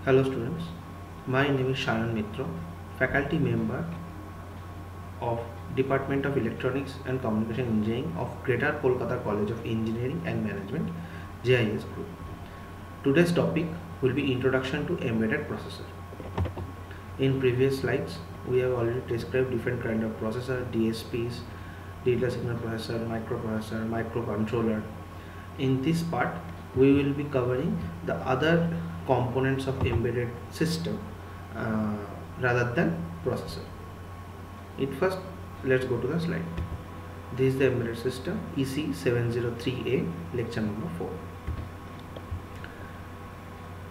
Hello students, my name is Shayan Mitra, faculty member of Department of Electronics and Communication Engineering of Greater Kolkata College of Engineering and Management, JIS Group. Today's topic will be Introduction to Embedded Processor. In previous slides, we have already described different kind of processor, DSPs, data signal processor, microprocessor, microcontroller. In this part, we will be covering the other components of embedded system rather than processor. First, let's go to the slide. This is the embedded system EC703A, lecture number 4.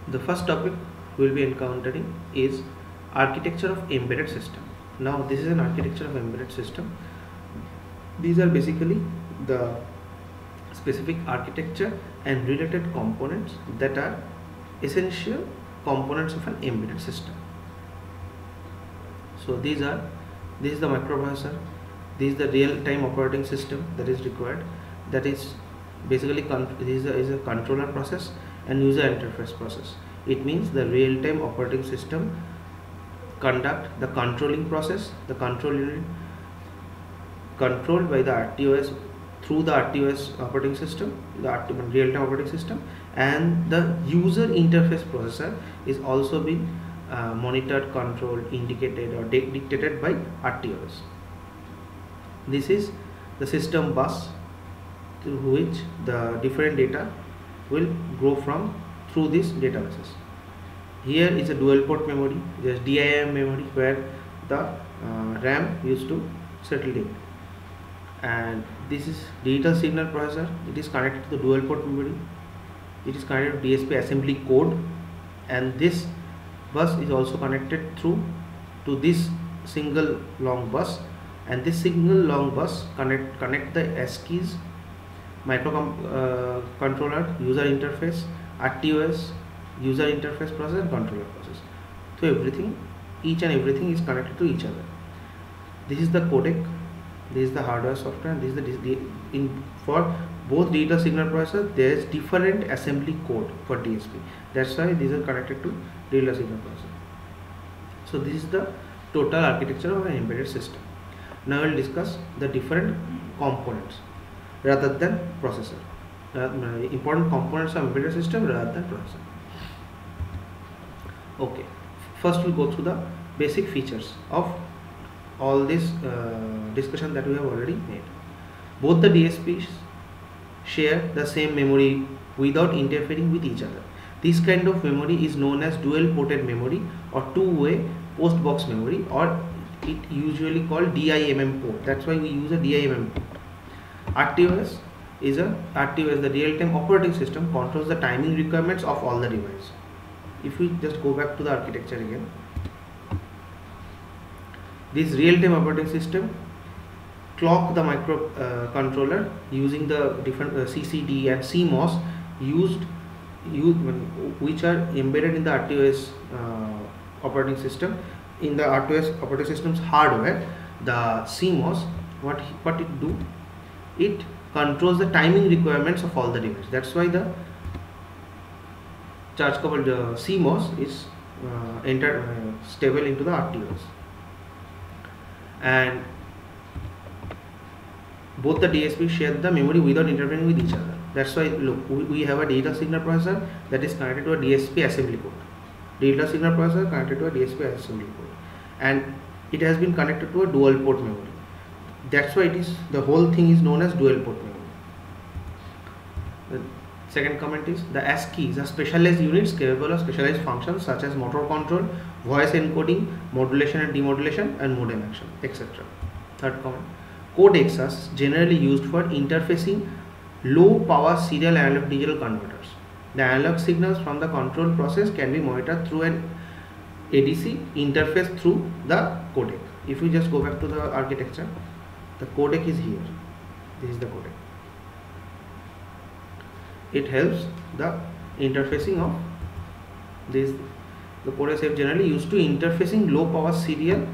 The first topic we will be encountering is architecture of embedded system. Now this is an architecture of embedded system. These are basically the specific architecture and related components that are essential components of an embedded system. So this is the microprocessor, this is the real-time operating system that is required, that is basically this is a controller process and user interface process. It means the real-time operating system conduct the controlling process, the control unit controlled by the RTOS through the RTOS operating system, the real-time operating system, and the user interface processor is also being monitored, controlled, indicated or dictated by RTOS. This is the system bus through which the different data will go through these databases. Here is a dual port memory, there is DIM memory where the RAM used to settle in. And this is digital signal processor. It is connected to the dual port memory. It is connected to DSP assembly code, and this bus is also connected through to this single long bus, and this single long bus connect the SKEs, microcontroller, user interface, RTOS, user interface process and controller process. So everything, each and everything is connected to each other. This is the codec. This is the hardware software, and this is the for both digital signal processor there is different assembly code for DSP. That's why these are connected to digital signal processor. So this is the total architecture of an embedded system. Now we'll discuss the different components rather than processor. Important components of embedded system rather than processor. Okay, first we'll go through the basic features of all this discussion that we have already made. Both the DSPs share the same memory without interfering with each other. This kind of memory is known as dual ported memory or two-way post box memory, or it usually called DIMM port. That's why we use a DIMM port. RTOS, the real-time operating system, controls the timing requirements of all the devices. If we just go back to the architecture again, this real-time operating system clock the microcontroller using the different CCD and CMOS which are embedded in the RTOS operating system. In the RTOS operating system's hardware, the CMOS, what it do? It controls the timing requirements of all the devices. That's why the charge coupled CMOS is stable into the RTOS. And both the DSPs share the memory without interfering with each other. That's why look, we have a digital signal processor that is connected to a DSP assembly code. Digital signal processor connected to a DSP assembly code, and it has been connected to a dual port memory. That's why the whole thing is known as dual port memory. The second comment is the ASCIIs are specialized units capable of specialized functions such as motor control, voice encoding, modulation and demodulation, and modem action, etc. Third comment, codecs are generally used for interfacing low power serial analog digital converters. The analog signals from the control process can be monitored through an ADC interface through the codec. If you just go back to the architecture, the codec is here. This is the codec. It helps the interfacing of this. The codecs are generally used to interfacing low power serial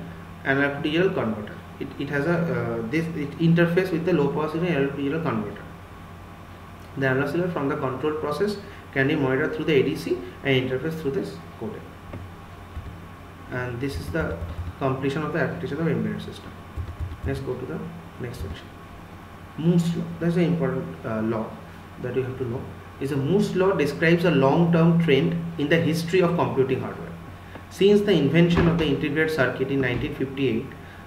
analog digital converter. It has it interface with the low power serial analog digital converter. The analog signal from the control process can be monitored through the ADC and interface through this codec. And this is the completion of the architecture of embedded system. Let's go to the next section. Moore's law. That's an important law that you have to know. Is a Moore's law describes a long-term trend in the history of computing hardware. Since the invention of the integrated circuit in 1958,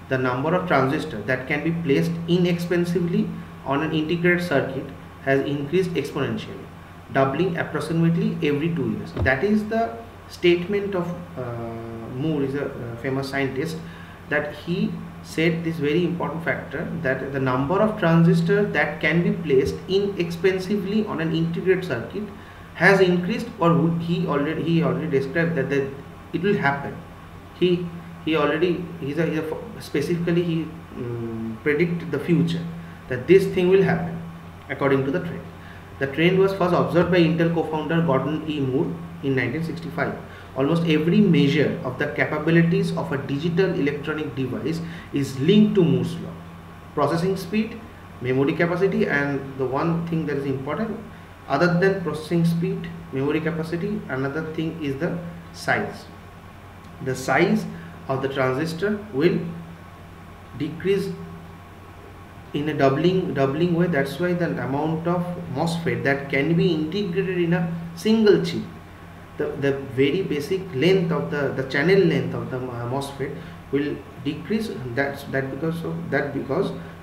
the number of transistors that can be placed inexpensively on an integrated circuit has increased exponentially, doubling approximately every 2 years. That is the statement of Moore, is a famous scientist, that he said this very important factor, that the number of transistors that can be placed inexpensively on an integrated circuit has increased, or he already described that it will happen. Specifically he predicted the future, that this thing will happen according to the trend. The trend was first observed by Intel co-founder Gordon E. Moore in 1965. Almost every measure of the capabilities of a digital electronic device is linked to Moore's law. Processing speed, memory capacity, and the one thing that is important, other than processing speed, memory capacity, another thing is the size. The size of the transistor will decrease in a doubling way. That's why the amount of MOSFET that can be integrated in a single chip, the very basic length of the channel length of the MOSFET will decrease.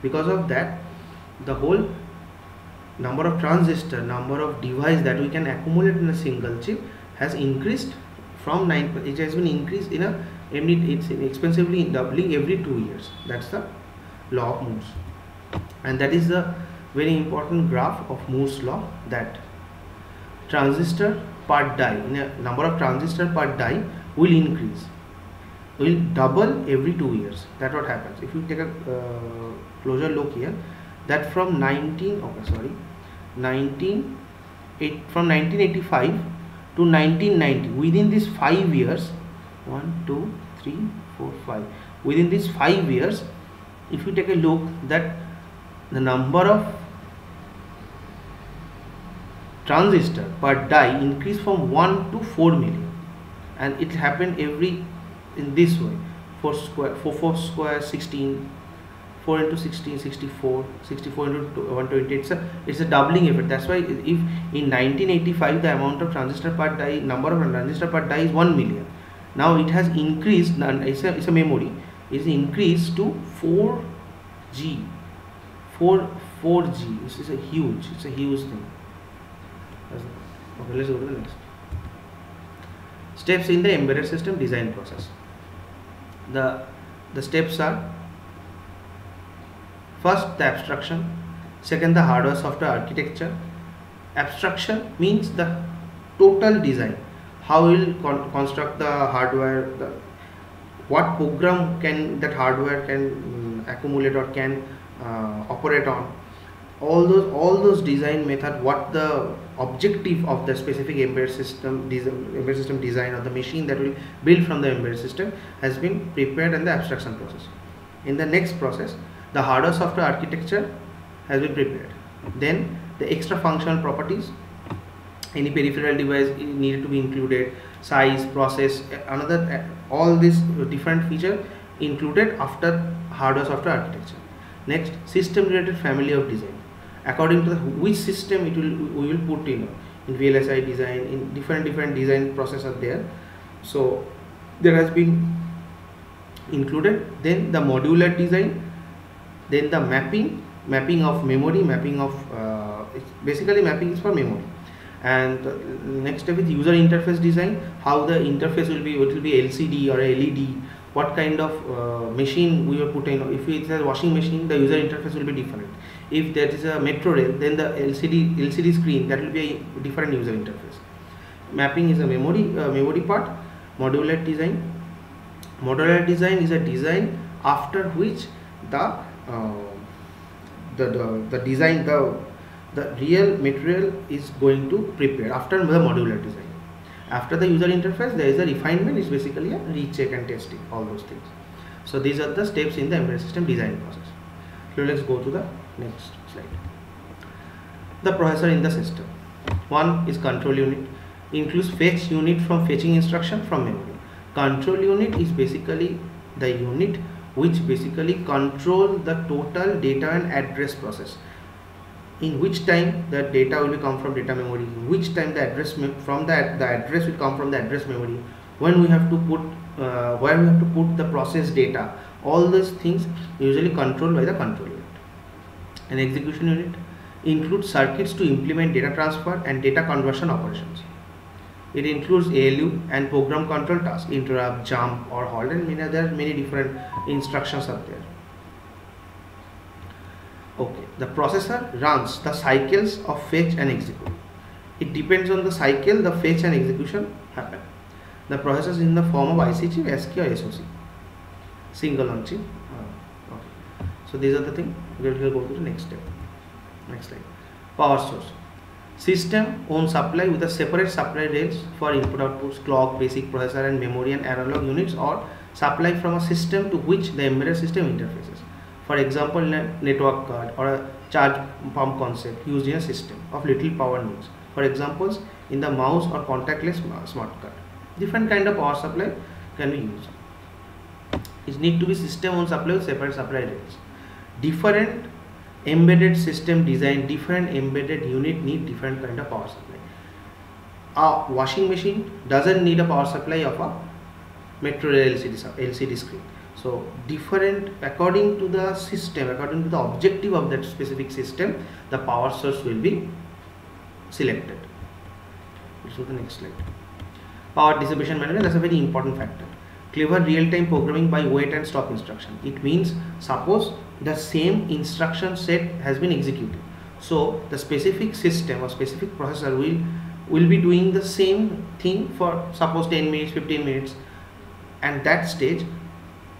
Because of that the whole number of transistor, number of device that we can accumulate in a single chip has increased from 9. It has been increased it's expensively doubling every 2 years. That's the law of Moore's, and that is the very important graph of Moore's law, that transistor per die, in a number of transistor per die will increase, will double every 2 years. That's what happens. If you take a closer look here, that from 1985 to 1990, within these 5 years, 1 2 3 4 5, within these 5 years, if you take a look, that the number of transistor per die increased from 1 to 4 million, and it happened in this way: 4 square 16, 4 into 16 64, 64 into 128. It's a doubling effect. That's why if in 1985 the amount of transistor per die, number of transistor per die is 1 million, now it has increased, and it's a memory, is increased to 4G. 4G. This is a huge thing. Okay, let's go to the next. Steps in the embedded system design process. The steps are: first, the abstraction; second, the hardware software architecture. Abstraction means the total design, how we will construct the hardware, what program can that hardware can accumulate or can operate on, all those design method, what the objective of the specific embedded system design of the machine that will build from the embedded system has been prepared in the abstraction process. In the next process, the hardware software architecture has been prepared. Then the extra functional properties, any peripheral device needed to be included, size, process, all these different features included after hardware software architecture. Next, system related family of design, according to which system we will put in VLSI design, in different design process are there. So there has been included. Then the modular design, then the mapping of memory, mapping is for memory. And next step is user interface design, how the interface will be, it will be LCD or LED, what kind of machine we will put in. If it's a washing machine, the user interface will be different. If there is a metro rail, then the LCD screen, that will be a different user interface. Mapping is a memory part. Modular design is a design after which the real material is going to prepare after the modular design. After the user interface, there is a refinement. It's basically a recheck and testing, all those things. So these are the steps in the embedded system design process. So let's go to the next slide. The processor in the system. One is control unit, includes fetch unit from fetching instruction from memory. Control unit is basically the unit which basically control the total data and address process. In which time the data will come from data memory, in which time the address from the address will come from the address memory, when we have to put where we have to put the process data. All these things usually controlled by the control unit. An execution unit includes circuits to implement data transfer and data conversion operations. It includes ALU and program control tasks, interrupt, jump or halt, and there are many different instructions are there. Okay, the processor runs the cycles of fetch and execute. It depends on the cycle the fetch and execution happen. The processor is in the form of IC chip, ASCII or SOC, single on chip. Okay. So these are the things. We will go to the next step. Next slide. Power source. System owns supply with a separate supply rails for input outputs, clock, basic processor and memory and analog units, or supply from a system to which the embedded system interfaces. For example, a network card or a charge pump concept used in a system of little power needs. For examples, in the mouse or contactless smart card. Different kind of power supply can be used. It need to be system owned supply with separate supply rails. Different embedded system design, different embedded unit need different kind of power supply. A washing machine doesn't need a power supply of a Metro LCD screen. So different according to the system, according to the objective of that specific system, the power source will be selected. Let's go to the next slide. Power dissipation management, that's a very important factor. Clever real-time programming by wait and stop instruction. It means suppose the same instruction set has been executed. So the specific system or specific processor will be doing the same thing for suppose 10 minutes, 15 minutes, and that stage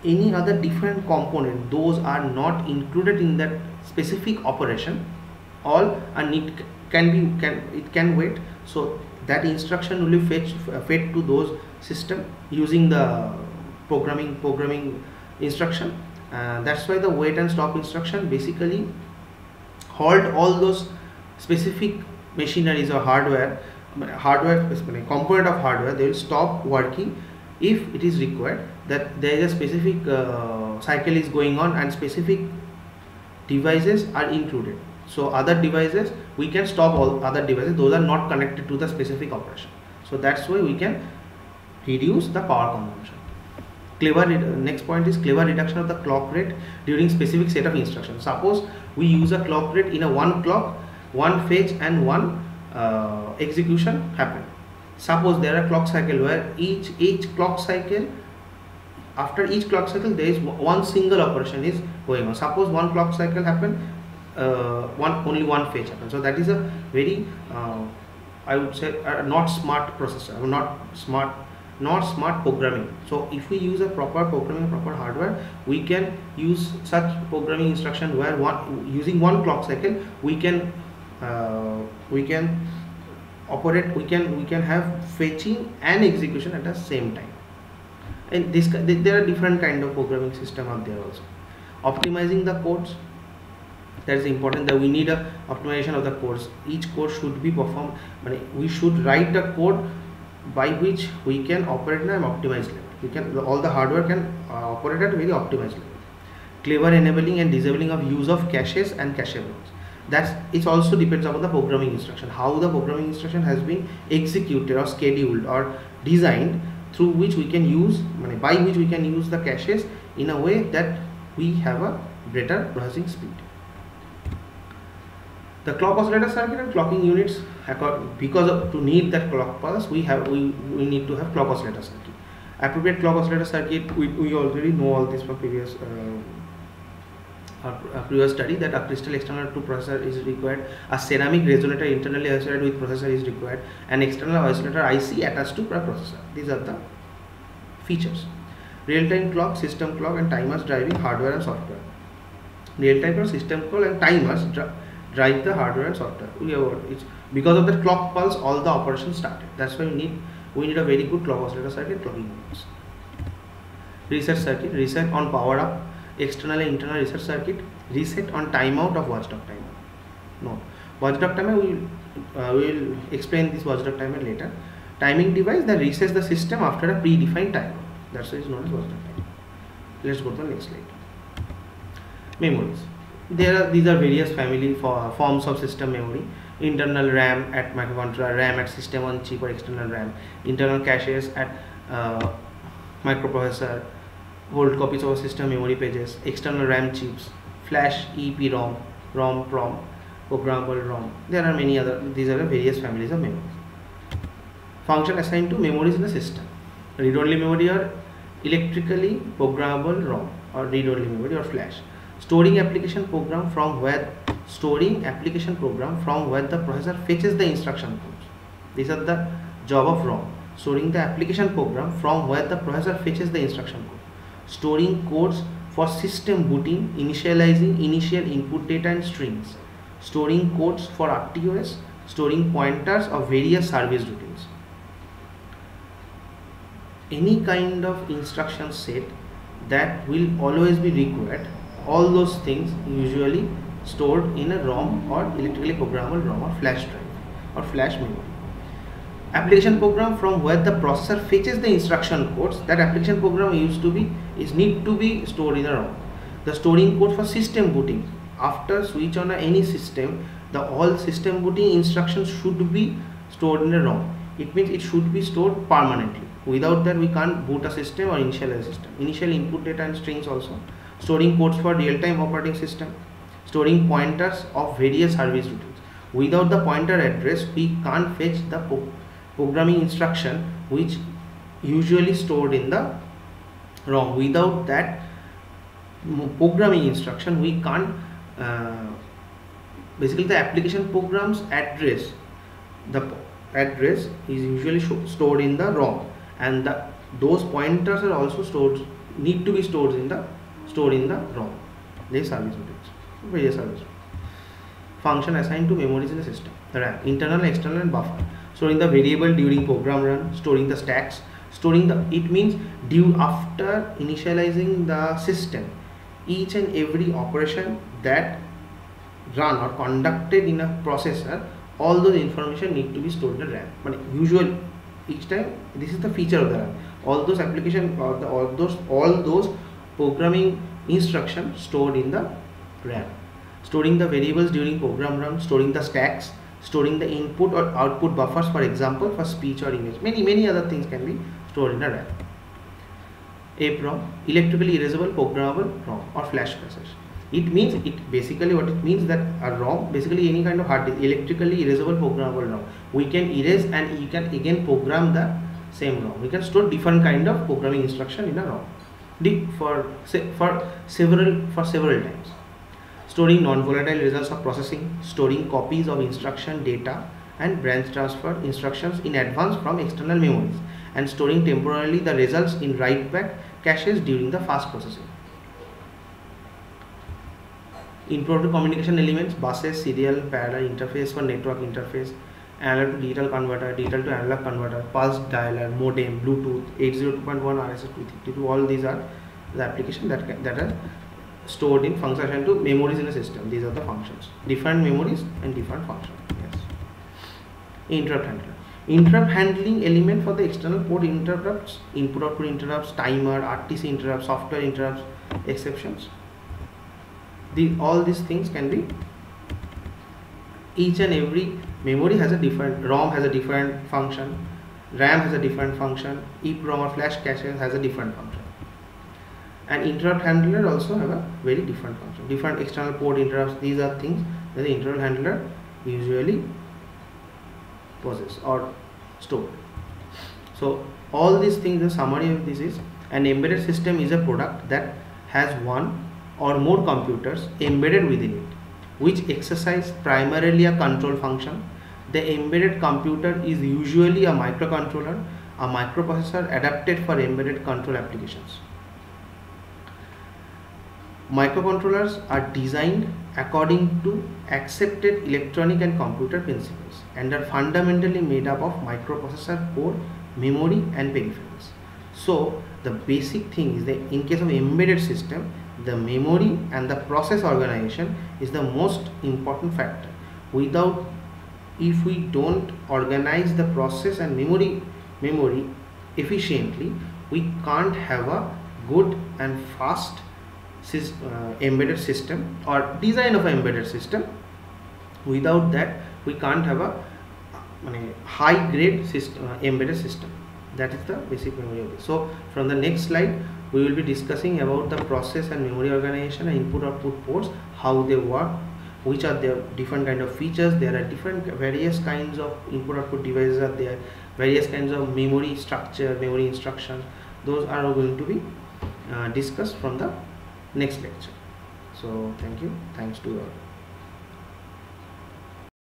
any other different component, those are not included in that specific operation, all are it can wait. So that instruction will be fed to those system using the programming instruction. That's why the wait and stop instruction basically halt all those specific machineries or hardware component of hardware. They will stop working if it is required that there is a specific cycle is going on and specific devices are included. So other devices, we can stop all other devices, those are not connected to the specific operation. So that's why we can reduce the power consumption. Next point is clever reduction of the clock rate during specific set of instructions. Suppose we use a clock rate in a one clock, one fetch and one execution happen. Suppose there are clock cycle where each clock cycle, after each clock cycle there is one single operation is going on. Suppose one clock cycle happen, only one fetch happens. So that is a very I would say not smart processor, not smart programming. So if we use a proper programming, proper hardware, we can use such programming instruction where using one clock cycle we can operate, we can have fetching and execution at the same time. And there are different kind of programming system out there also. Optimizing the codes, that is important, that we need a optimization of the codes. Each code should be performed, we should write a code by which we can operate at an optimized level. All the hardware can operate at a very optimized level. Clever enabling and disabling of use of caches and cache blocks. It also depends upon the programming instruction, how the programming instruction has been executed or scheduled or designed, through which we can use, by which we can use the caches in a way that we have a better processing speed. The clock oscillator circuit and clocking units, because to need that clock pulse, we need to have clock oscillator circuit. Appropriate clock oscillator circuit, we already know all this from previous study, that a crystal external to processor is required, a ceramic resonator internally associated with processor is required, an external oscillator IC attached to processor. These are the features. Real-time clock, system clock and timers driving hardware and software. Real-time clock, system clock and timers drive the hardware and software. It's because of the clock pulse all the operations started. That's why we need a very good clock oscillator circuit, clocking units. Reset circuit, reset on power up, external and internal reset circuit, reset on timeout of watchdog timer. No, watchdog timer we will explain this watchdog timer later. Timing device that resets the system after a predefined timer. That's why it's known as watchdog timer. Let's go to the next slide. Memories. These are various family forms of system memory. Internal RAM at microcontroller, RAM at system on chip or external RAM. Internal caches at microprocessor. Hold copies of system memory pages. External RAM chips. Flash, EEPROM, ROM, programmable ROM. There are many other. These are the various families of memories. Function assigned to memories in the system. Read-only memory or electrically programmable ROM, or read-only memory or flash. Storing application program from where the processor fetches the instruction codes. These are the job of ROM. Storing the application program from where the processor fetches the instruction code. Storing codes for system booting, initializing initial input data and strings. Storing codes for RTOS. Storing pointers of various service routines. Any kind of instruction set that will always be required, all those things usually stored in a ROM or electrically programmable ROM or flash drive or flash memory. Application program from where the processor fetches the instruction codes. That application program need to be stored in a ROM. The storing code for system booting. After switch on any system, all system booting instructions should be stored in a ROM. It means it should be stored permanently. Without that, we can't boot a system or initialize a system. Initial input data and strings also. Storing codes for real-time operating system. Storing pointers of various service routines. Without the pointer address, we can't fetch the programming instruction which usually stored in the ROM. Without that programming instruction, we can't basically the application program's address. The address is usually stored in the ROM, and those pointers are also need to be stored in the ROM. They service routines, various service routines. Function assigned to memories in the system. The RAM, internal, external, and buffer. Storing the variable during program run. Storing the stacks. It means after initializing the system, each and every operation that run or conducted in a processor, all those information need to be stored in the RAM. But usually each time, this is the feature of the RAM. All those application or all those programming instructions stored in the RAM. Storing the variables during program run. Storing the stacks. Storing the input or output buffers, for example, for speech or image. Many other things can be stored in a RAM. EEPROM, electrically erasable programmable ROM or flash cache. It means that a ROM, basically any kind of hard disk, electrically erasable programmable ROM. We can erase and you can again program the same ROM. We can store different kind of programming instruction in a ROM for several times. Storing non-volatile results of processing. Storing copies of instruction data and branch transfer instructions in advance from external memories, and storing temporarily the results in write-back caches during the fast processing. Input to communication elements, buses, serial, parallel interface for network interface, analog to digital converter, digital to analog converter, pulse dialer, modem, Bluetooth, 802.1, RS-232. All these are the applications that are stored in function to memories in a system. These are the functions. Different memories and different functions. Yes. Interrupt handler. Interrupt handling element for the external port interrupts, input output interrupts, timer, RTC interrupts, software interrupts, exceptions. All these things can be. Each and every memory has a different, ROM has a different function, RAM has a different function, EEPROM or flash cache has a different function. And interrupt handler also have a very different function. Different external port interrupts, these are things that the interrupt handler usually possess or store. So all these things, the summary of this is, an embedded system is a product that has one or more computers embedded within it, which exercise primarily a control function. The embedded computer is usually a microcontroller, a microprocessor adapted for embedded control applications. Microcontrollers are designed according to accepted electronic and computer principles and are fundamentally made up of microprocessor core, memory and peripherals. So the basic thing is that in case of embedded system, the memory and the process organization is the most important factor. Without if we don't organize the process and memory efficiently, we can't have a good and fast embedded system or design of an embedded system. Without that, we can't have a high grade system, embedded system. That is the basic memory of this. So from the next slide, we will be discussing about the process and memory organization and input output ports, how they work, which are their different kind of features. There are different various kinds of input output devices are there, various kinds of memory structure, memory instructions. Those are going to be discussed from the next lecture. So thank you, thanks to you all.